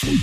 Assalamualaikum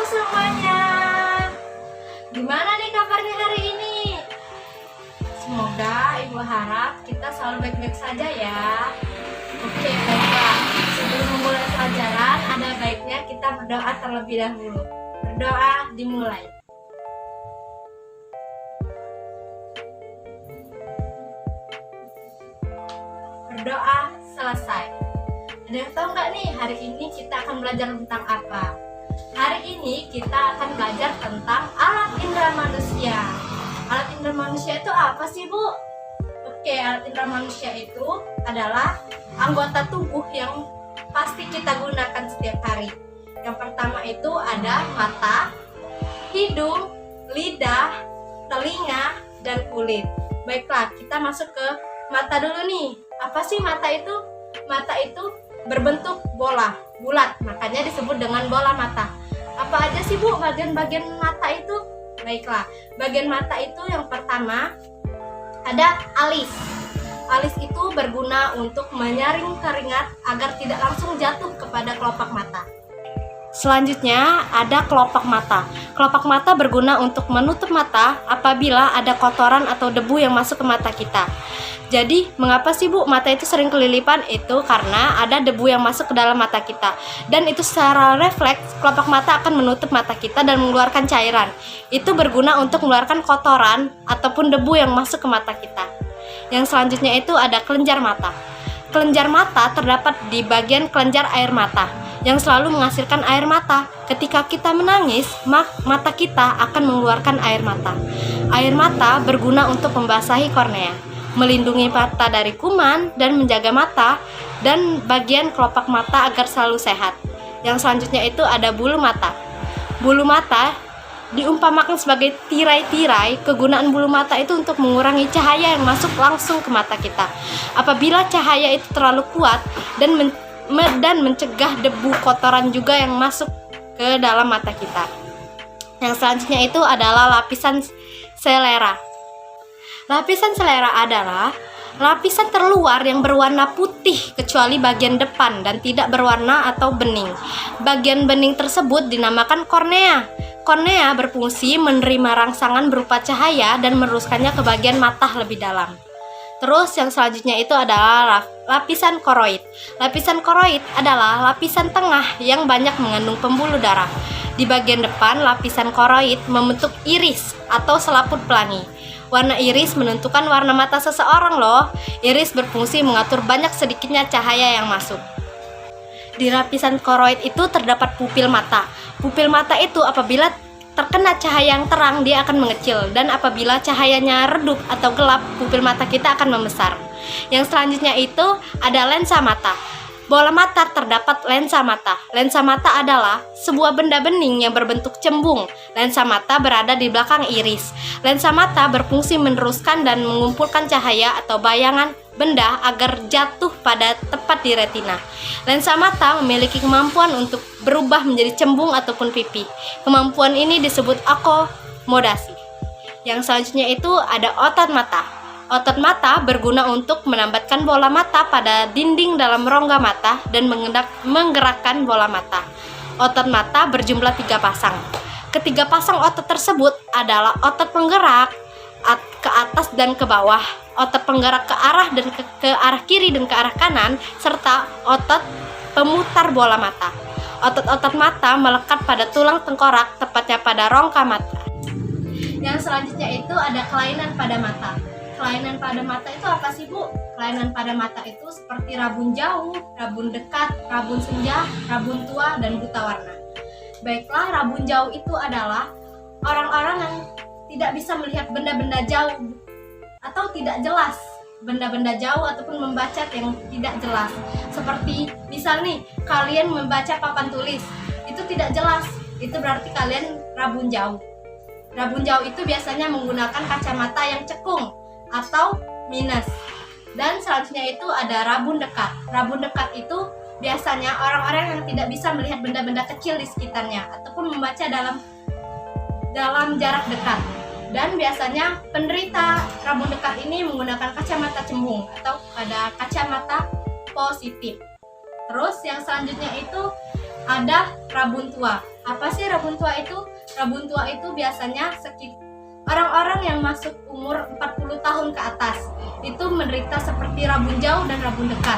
semuanya. Gimana nih kabarnya hari ini? Semoga Ibu harap kita selalu baik-baik saja ya. Oke, baiklah. Sebelum memulai pelajaran, ada baiknya kita berdoa terlebih dahulu. Berdoa dimulai. Berdoa selesai. Ada yang tahu nggak nih hari ini kita akan belajar tentang apa? Hari ini kita akan belajar tentang alat indera manusia. Alat indera manusia itu apa sih, Bu? Oke, alat indera manusia itu adalah anggota tubuh yang pasti kita gunakan setiap hari. Yang pertama itu ada mata, hidung, lidah, telinga, dan kulit. Baiklah, kita masuk ke mata dulu nih. Apa sih mata itu? Mata itu berbentuk bola, bulat, makanya disebut dengan bola mata. Apa aja sih, Bu, bagian-bagian mata itu? Baiklah, bagian mata itu yang pertama ada alis. Alis itu berguna untuk menyaring keringat agar tidak langsung jatuh kepada kelopak mata. Selanjutnya ada kelopak mata. Kelopak mata berguna untuk menutup mata apabila ada kotoran atau debu yang masuk ke mata kita. Jadi, mengapa sih, Bu, mata itu sering kelilipan? Itu karena ada debu yang masuk ke dalam mata kita. Dan itu secara refleks, kelopak mata akan menutup mata kita dan mengeluarkan cairan. Itu berguna untuk mengeluarkan kotoran ataupun debu yang masuk ke mata kita. Yang selanjutnya itu ada kelenjar mata. Kelenjar mata terdapat di bagian kelenjar air mata yang selalu menghasilkan air mata. Ketika kita menangis, mata kita akan mengeluarkan air mata. Air mata berguna untuk membasahi kornea, melindungi mata dari kuman dan menjaga mata dan bagian kelopak mata agar selalu sehat. Yang selanjutnya itu ada bulu mata. Bulu mata diumpamakan sebagai tirai-tirai. Kegunaan bulu mata itu untuk mengurangi cahaya yang masuk langsung ke mata kita. Apabila cahaya itu terlalu kuat dan mencegah debu kotoran juga yang masuk ke dalam mata kita. Yang selanjutnya itu adalah lapisan selera. Lapisan selera adalah lapisan terluar yang berwarna putih kecuali bagian depan dan tidak berwarna atau bening. Bagian bening tersebut dinamakan kornea. Kornea berfungsi menerima rangsangan berupa cahaya dan meneruskannya ke bagian mata lebih dalam. Terus yang selanjutnya itu adalah lapisan koroid. Lapisan koroid adalah lapisan tengah yang banyak mengandung pembuluh darah. Di bagian depan, lapisan koroid membentuk iris atau selaput pelangi. Warna iris menentukan warna mata seseorang loh. Iris berfungsi mengatur banyak sedikitnya cahaya yang masuk. Di lapisan koroid itu terdapat pupil mata. Pupil mata itu apabila terkena cahaya yang terang, dia akan mengecil, dan apabila cahayanya redup atau gelap, pupil mata kita akan membesar. Yang selanjutnya itu ada lensa mata. Bola mata terdapat lensa mata. Lensa mata adalah sebuah benda bening yang berbentuk cembung. Lensa mata berada di belakang iris. Lensa mata berfungsi meneruskan dan mengumpulkan cahaya atau bayangan benda agar jatuh pada tepat di retina. Lensa mata memiliki kemampuan untuk berubah menjadi cembung ataupun pipi. Kemampuan ini disebut akomodasi. Yang selanjutnya itu ada otot mata. Otot mata berguna untuk menambatkan bola mata pada dinding dalam rongga mata dan menggerakkan bola mata. Otot mata berjumlah 3 pasang. Ketiga pasang otot tersebut adalah otot penggerak ke atas dan ke bawah, otot penggerak ke arah dan ke arah kiri dan ke arah kanan, serta otot pemutar bola mata. Otot-otot mata melekat pada tulang tengkorak, tepatnya pada rongga mata. Yang selanjutnya itu ada kelainan pada mata. Kelainan pada mata itu apa sih, Bu? Kelainan pada mata itu seperti rabun jauh, rabun dekat, rabun senja, rabun tua, dan buta warna. Baiklah, rabun jauh itu adalah orang-orang yang tidak bisa melihat benda-benda jauh atau tidak jelas. Benda-benda jauh ataupun membaca yang tidak jelas. Seperti misal nih, kalian membaca papan tulis, itu tidak jelas. Itu berarti kalian rabun jauh. Rabun jauh itu biasanya menggunakan kacamata yang cekung atau minus. Dan selanjutnya itu ada rabun dekat. Rabun dekat itu biasanya orang-orang yang tidak bisa melihat benda-benda kecil di sekitarnya ataupun membaca dalam jarak dekat. Dan biasanya penderita rabun dekat ini menggunakan kacamata cembung atau ada kacamata positif. Terus yang selanjutnya itu ada rabun tua. Apa sih rabun tua itu? Rabun tua itu biasanya orang-orang yang masuk umur 40 tahun ke atas itu menderita seperti rabun jauh dan rabun dekat.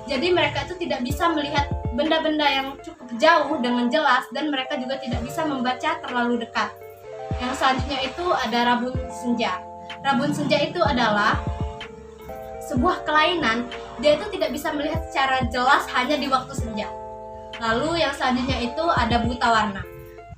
Jadi mereka itu tidak bisa melihat benda-benda yang cukup jauh dengan jelas dan mereka juga tidak bisa membaca terlalu dekat. Yang selanjutnya itu ada rabun senja. Rabun senja itu adalah sebuah kelainan, dia itu tidak bisa melihat secara jelas hanya di waktu senja. Lalu yang selanjutnya itu ada buta warna.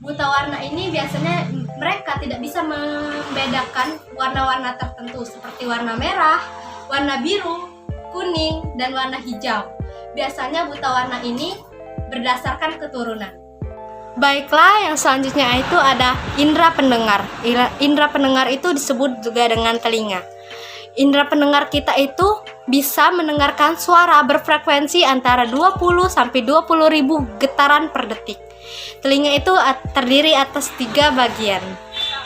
Buta warna ini biasanya mereka tidak bisa membedakan warna-warna tertentu seperti warna merah, warna biru, kuning, dan warna hijau. Biasanya buta warna ini berdasarkan keturunan. Baiklah, yang selanjutnya itu ada indera pendengar. Indera pendengar itu disebut juga dengan telinga. Indera pendengar kita itu bisa mendengarkan suara berfrekuensi antara 20 sampai 20 ribu getaran per detik. Telinga itu terdiri atas 3 bagian.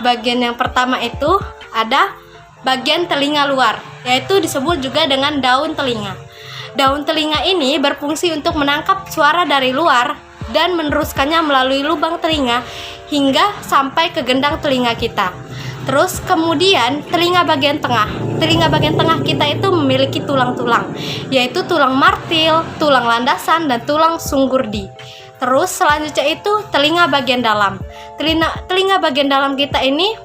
Bagian yang pertama itu ada bagian telinga luar, yaitu disebut juga dengan daun telinga. Daun telinga ini berfungsi untuk menangkap suara dari luar dan meneruskannya melalui lubang telinga hingga sampai ke gendang telinga kita. Terus kemudian telinga bagian tengah. Telinga bagian tengah kita itu memiliki tulang-tulang, yaitu tulang martil, tulang landasan, dan tulang sunggurdi. Terus selanjutnya itu telinga bagian dalam. Telinga bagian dalam kita ini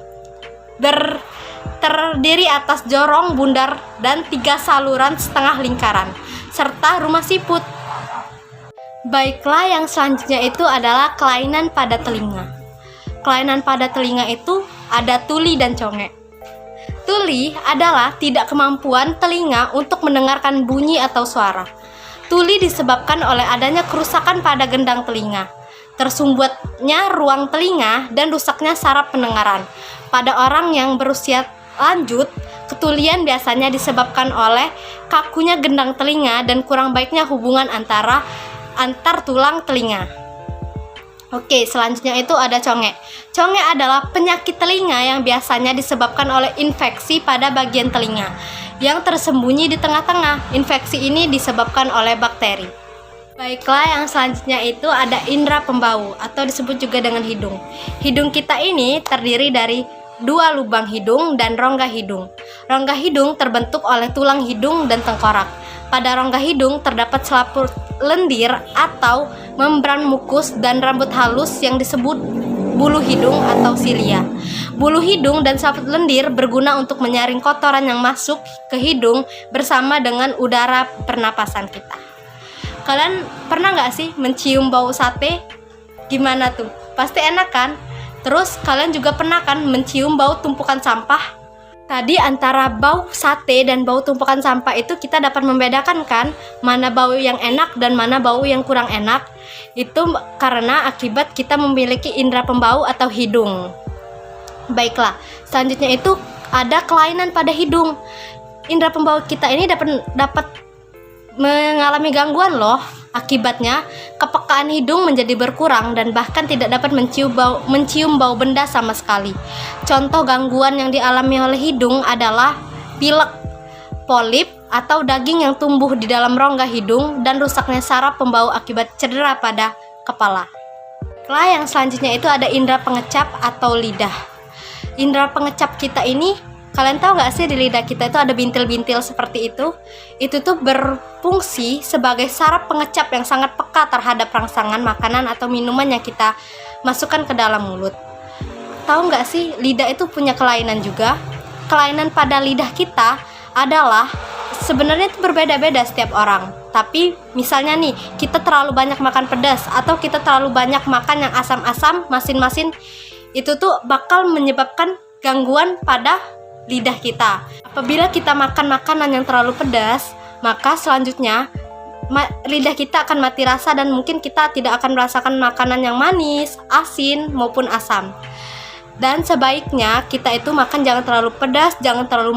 terdiri atas jorong, bundar, dan 3 saluran setengah lingkaran, serta rumah siput. Baiklah, yang selanjutnya itu adalah kelainan pada telinga. Kelainan pada telinga itu ada tuli dan congek. Tuli adalah tidak kemampuan telinga untuk mendengarkan bunyi atau suara. Tuli disebabkan oleh adanya kerusakan pada gendang telinga, tersumbatnya ruang telinga, dan rusaknya saraf pendengaran. Pada orang yang berusia lanjut, ketulian biasanya disebabkan oleh kakunya gendang telinga dan kurang baiknya hubungan antar tulang telinga. Oke, selanjutnya itu ada congek. Congek adalah penyakit telinga yang biasanya disebabkan oleh infeksi pada bagian telinga yang tersembunyi di tengah-tengah. Infeksi ini disebabkan oleh bakteri. Baiklah, yang selanjutnya itu ada indera pembau atau disebut juga dengan hidung. Hidung kita ini terdiri dari 2 lubang hidung dan rongga hidung. Rongga hidung terbentuk oleh tulang hidung dan tengkorak. Pada rongga hidung terdapat selaput lendir atau membran mukus dan rambut halus yang disebut bulu hidung atau silia. Bulu hidung dan selaput lendir berguna untuk menyaring kotoran yang masuk ke hidung bersama dengan udara pernapasan kita. Kalian pernah nggak sih mencium bau sate? Gimana tuh? Pasti enak kan? Terus kalian juga pernah kan mencium bau tumpukan sampah? Tadi antara bau sate dan bau tumpukan sampah itu kita dapat membedakan kan mana bau yang enak dan mana bau yang kurang enak. Itu karena akibat kita memiliki indera pembau atau hidung. Baiklah, selanjutnya itu ada kelainan pada hidung. Indera pembau kita ini dapat mengalami gangguan loh. Akibatnya kepekaan hidung menjadi berkurang dan bahkan tidak dapat mencium bau benda sama sekali. Contoh gangguan yang dialami oleh hidung adalah pilek, polip, atau daging yang tumbuh di dalam rongga hidung, dan rusaknya saraf pembau akibat cedera pada kepala. Yang selanjutnya itu ada indera pengecap atau lidah. Indera pengecap kita ini, kalian tahu nggak sih di lidah kita itu ada bintil-bintil seperti itu? Itu tuh berfungsi sebagai saraf pengecap yang sangat peka terhadap rangsangan makanan atau minuman yang kita masukkan ke dalam mulut. Tahu nggak sih, lidah itu punya kelainan juga. Kelainan pada lidah kita adalah sebenarnya itu berbeda-beda setiap orang. Tapi misalnya nih, kita terlalu banyak makan pedas atau kita terlalu banyak makan yang asam-asam, masin-masin, itu tuh bakal menyebabkan gangguan pada lidah kita. Apabila kita makan makanan yang terlalu pedas, maka selanjutnya lidah kita akan mati rasa dan mungkin kita tidak akan merasakan makanan yang manis, asin, maupun asam. Dan sebaiknya kita itu makan jangan terlalu pedas, jangan terlalu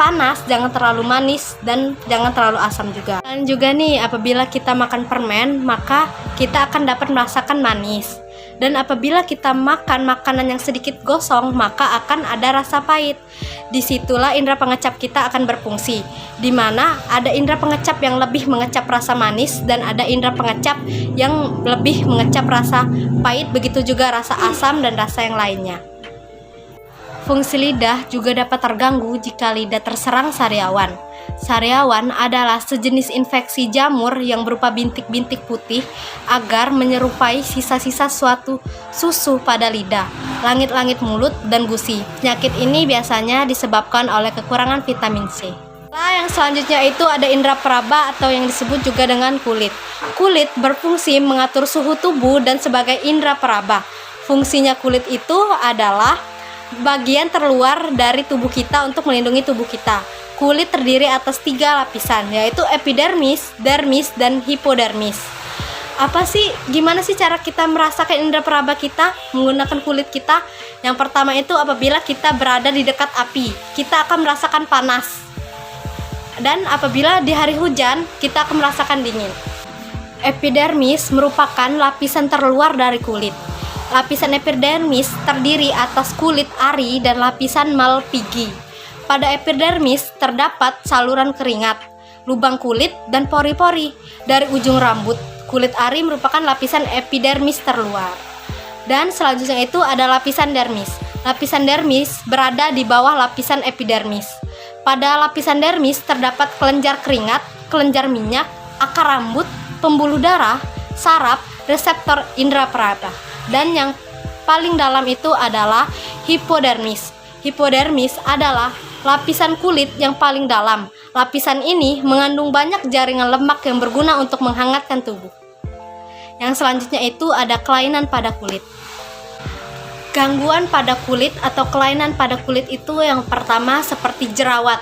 panas, jangan terlalu manis, dan jangan terlalu asam juga. Dan juga nih, apabila kita makan permen, maka kita akan dapat merasakan manis. Dan apabila kita makan makanan yang sedikit gosong, maka akan ada rasa pahit. Disitulah indera pengecap kita akan berfungsi, di mana ada indera pengecap yang lebih mengecap rasa manis dan ada indera pengecap yang lebih mengecap rasa pahit, begitu juga rasa asam dan rasa yang lainnya. Fungsi lidah juga dapat terganggu jika lidah terserang sariawan. Sariawan adalah sejenis infeksi jamur yang berupa bintik-bintik putih agar menyerupai sisa-sisa suatu susu pada lidah, langit-langit mulut, dan gusi. Penyakit ini biasanya disebabkan oleh kekurangan vitamin C. Yang selanjutnya itu ada indera peraba atau yang disebut juga dengan kulit. Kulit berfungsi mengatur suhu tubuh dan sebagai indera peraba. Fungsinya kulit itu adalah bagian terluar dari tubuh kita untuk melindungi tubuh kita. Kulit terdiri atas 3 lapisan, yaitu epidermis, dermis, dan hipodermis. Gimana sih cara kita merasakan indera peraba kita menggunakan kulit kita? Yang pertama itu apabila kita berada di dekat api, kita akan merasakan panas. Dan apabila di hari hujan, kita akan merasakan dingin. Epidermis merupakan lapisan terluar dari kulit. Lapisan epidermis terdiri atas kulit ari dan lapisan malpighi. Pada epidermis terdapat saluran keringat, lubang kulit, dan pori-pori. Dari ujung rambut, kulit ari merupakan lapisan epidermis terluar. Dan selanjutnya itu ada lapisan dermis. Lapisan dermis berada di bawah lapisan epidermis. Pada lapisan dermis terdapat kelenjar keringat, kelenjar minyak, akar rambut, pembuluh darah, saraf, reseptor indera peraba. Dan yang paling dalam itu adalah hipodermis. Hipodermis adalah lapisan kulit yang paling dalam. Lapisan ini mengandung banyak jaringan lemak yang berguna untuk menghangatkan tubuh. Yang selanjutnya itu ada kelainan pada kulit. Gangguan pada kulit atau kelainan pada kulit itu yang pertama seperti jerawat.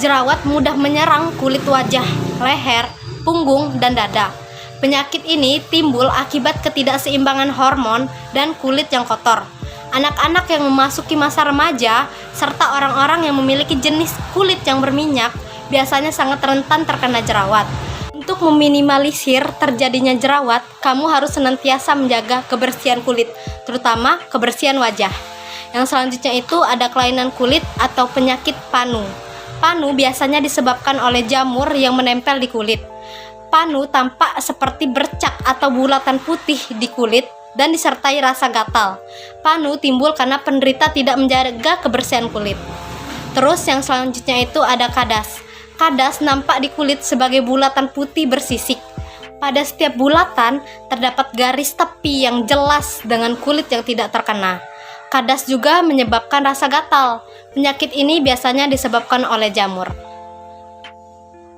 Jerawat mudah menyerang kulit wajah, leher, punggung, dan dada. Penyakit ini timbul akibat ketidakseimbangan hormon dan kulit yang kotor. Anak-anak yang memasuki masa remaja serta orang-orang yang memiliki jenis kulit yang berminyak biasanya sangat rentan terkena jerawat. Untuk meminimalisir terjadinya jerawat, kamu harus senantiasa menjaga kebersihan kulit, terutama kebersihan wajah. Yang selanjutnya itu ada kelainan kulit atau penyakit panu. Panu biasanya disebabkan oleh jamur yang menempel di kulit. Panu tampak seperti bercak atau bulatan putih di kulit dan disertai rasa gatal. Panu timbul karena penderita tidak menjaga kebersihan kulit. Terus yang selanjutnya itu ada kadas. Kadas nampak di kulit sebagai bulatan putih bersisik. Pada setiap bulatan terdapat garis tepi yang jelas dengan kulit yang tidak terkena. Kadas juga menyebabkan rasa gatal. Penyakit ini biasanya disebabkan oleh jamur.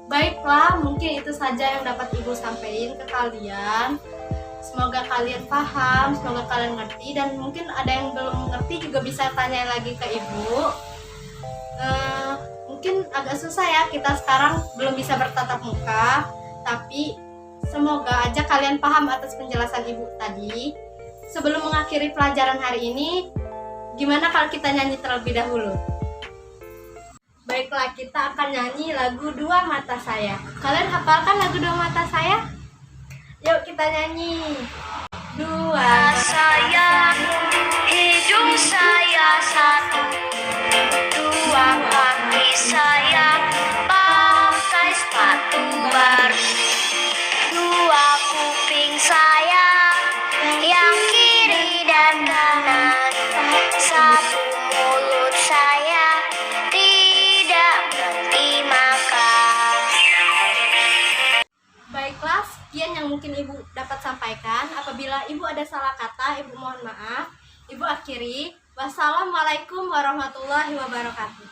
Baiklah, mungkin itu saja yang dapat Ibu sampaikan ke kalian. Semoga kalian paham, semoga kalian ngerti, dan mungkin ada yang belum mengerti juga bisa tanya lagi ke Ibu. Mungkin agak susah ya, kita sekarang belum bisa bertatap muka, tapi semoga aja kalian paham atas penjelasan Ibu tadi. Sebelum mengakhiri pelajaran hari ini, gimana kalau kita nyanyi terlebih dahulu? Baiklah, kita akan nyanyi lagu Dua Mata Saya. Kalian hafalkan lagu Dua Mata Saya? Yuk kita nyanyi. Dua saya, hidung saya satu, dua kaki saya pakai sepatu baru, dua kuping saya yang kiri dan kanan, satu mulut saya tidak berhenti makan. Baiklah, sekian yang mungkin Ibu dapat sampaikan. Apabila Ibu ada salah kata, Ibu mohon maaf. Ibu akhiri. Wassalamualaikum warahmatullahi wabarakatuh.